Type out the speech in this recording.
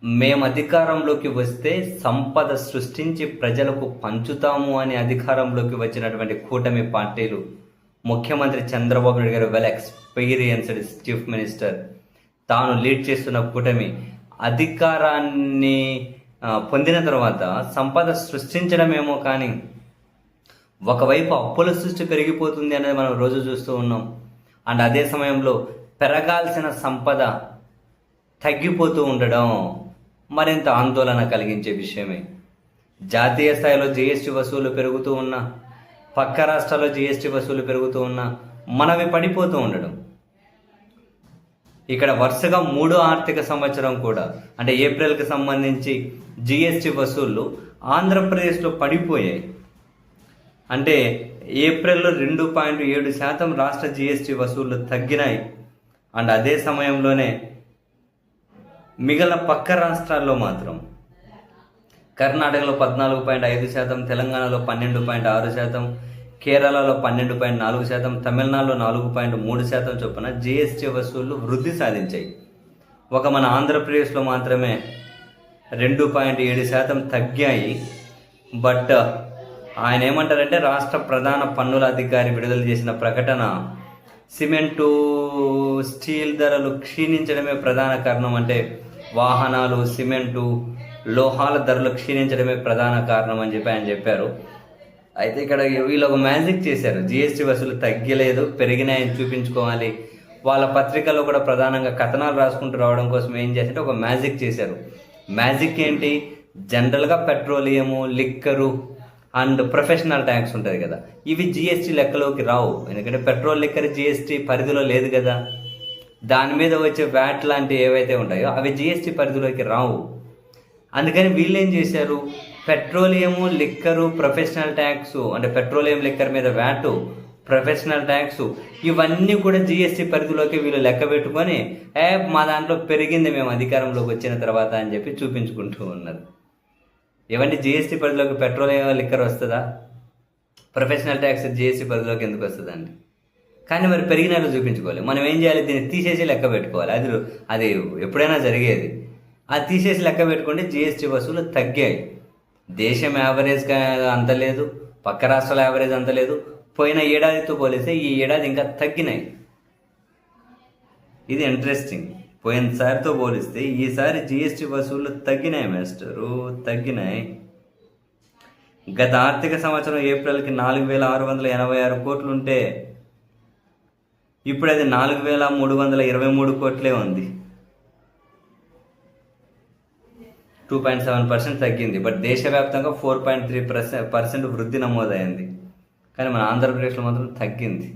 మేము అధికారంలోకి వస్తే సంపద సృష్టించి ప్రజలకు పంచుతాము అని అధికారంలోకి వచ్చినటువంటి కూటమి పార్టీలు, ముఖ్యమంత్రి చంద్రబాబు నాయుడు గారు వెల్ ఎక్స్పీరియన్స్డ్ చీఫ్ మినిస్టర్, తాను లీడ్ చేస్తున్న కూటమి అధికారాన్ని పొందిన తర్వాత సంపద సృష్టించడమేమో కానీ ఒకవైపు అప్పుల సృష్టి పెరిగిపోతుంది అనేది మనం రోజు చూస్తూ ఉన్నాం. అండ్ అదే సమయంలో పెరగాల్సిన సంపద తగ్గిపోతూ ఉండడం మరింత ఆందోళన కలిగించే విషయమే. జాతీయ స్థాయిలో జీఎస్టీ వసూలు పెరుగుతూ ఉన్నా, పక్క రాష్ట్రాల్లో జీఎస్టీ వసూలు పెరుగుతూ ఉన్నా మనవి పడిపోతూ ఉండడం. ఇక్కడ వరుసగా 3వ ఆర్థిక సంవత్సరం కూడా అంటే ఏప్రిల్కి సంబంధించి జీఎస్టీ వసూళ్లు ఆంధ్రప్రదేశ్లో పడిపోయాయి. అంటే ఏప్రిల్లో 2.7% రాష్ట్ర జీఎస్టీ వసూళ్లు తగ్గినాయి. అండ్ అదే సమయంలోనే మిగిలిన పక్క రాష్ట్రాల్లో మాత్రం కర్ణాటకలో 14.5%, తెలంగాణలో 12.6%, కేరళలో 12.4%, తమిళనాడులో 4.3% చొప్పున జీఎస్టీ వసూళ్లు వృద్ధి సాధించాయి. ఒక మన ఆంధ్రప్రదేశ్లో మాత్రమే 2.7% తగ్గాయి. బట్ ఆయన ఏమంటారంటే, రాష్ట్ర ప్రధాన పన్నుల అధికారి విడుదల చేసిన ప్రకటన సిమెంటు, స్టీల్ ధరలు క్షీణించడమే ప్రధాన కారణం. అంటే వాహనాలు, సిమెంటు, లోహాల ధరలు క్షీణించడమే ప్రధాన కారణం అని చెప్పి ఆయన చెప్పారు. అయితే ఇక్కడ వీళ్ళు ఒక మ్యాజిక్ చేశారు. జిఎస్టీ వసూలు తగ్గలేదు, పెరిగినాయని చూపించుకోవాలి. వాళ్ళ పత్రికల్లో కూడా ప్రధానంగా కథనాలు రాసుకుంటూ రావడం కోసం ఏం చేశారంటే ఒక మ్యాజిక్ చేశారు. మ్యాజిక్ ఏంటి? జనరల్గా petroleum, liquor and professional tax ఉంటుంది కదా, ఇవి జిఎస్టీ లెక్కలోకి రావు. ఎందుకంటే పెట్రోల్, లిక్కర్ జిఎస్టీ పరిధిలో లేదు కదా. దాని మీద వచ్చే వ్యాట్ లాంటివి ఏవైతే ఉంటాయో అవి జిఎస్టీ పరిధిలోకి రావు. అందుకని వీళ్ళు ఏం చేశారు, పెట్రోలియము, లిక్కరు, ప్రొఫెషనల్ ట్యాక్స్ అంటే పెట్రోలియం, లిక్కర్ మీద వ్యాటు, ప్రొఫెషనల్ ట్యాక్స్ ఇవన్నీ కూడా జిఎస్టీ పరిధిలోకి వీళ్ళు లెక్క పెట్టుకొని మా దాంట్లో పెరిగింది మేము అధికారంలోకి వచ్చిన తర్వాత అని చెప్పి చూపించుకుంటూ ఉన్నారు. ఏమంటే జిఎస్టీ పరిధిలోకి పెట్రోలియం, లిక్కర్ వస్తుందా? ప్రొఫెషనల్ ట్యాక్స్ జిఎస్టీ పరిధిలోకి ఎందుకు వస్తుందండి? కానీ మరి పెరిగినట్లు చూపించుకోవాలి. మనం ఏం చేయాలి? దీన్ని తీసేసి లెక్క పెట్టుకోవాలి. అది ఎప్పుడైనా జరిగేది. అది తీసేసి లెక్క పెట్టుకుంటే జిఎస్టీ వసూలు తగ్గాయి. దేశం యావరేజ్గా అంత లేదు, పక్క రాష్ట్రాల యావరేజ్ అంత లేదు. పోయిన ఏడాదితో పోలిస్తే ఈ ఏడాది ఇంకా తగ్గినాయి. ఇది ఇంట్రెస్టింగ్. పోయినసారితో పోలిస్తే ఈసారి జిఎస్టీ వసూళ్లు తగ్గినాయి మాస్టరు, తగ్గినాయి. గత ఆర్థిక సంవత్సరం ఏప్రిల్కి 4,686 కోట్లు ఉంటే ఇప్పుడు అది 4,323 కోట్లే ఉంది. 2.7% తగ్గింది. బట్ దేశవ్యాప్తంగా 4.3% వృద్ధి నమోదైంది. కానీ మన ఆంధ్రప్రదేశ్లో మాత్రం తగ్గింది.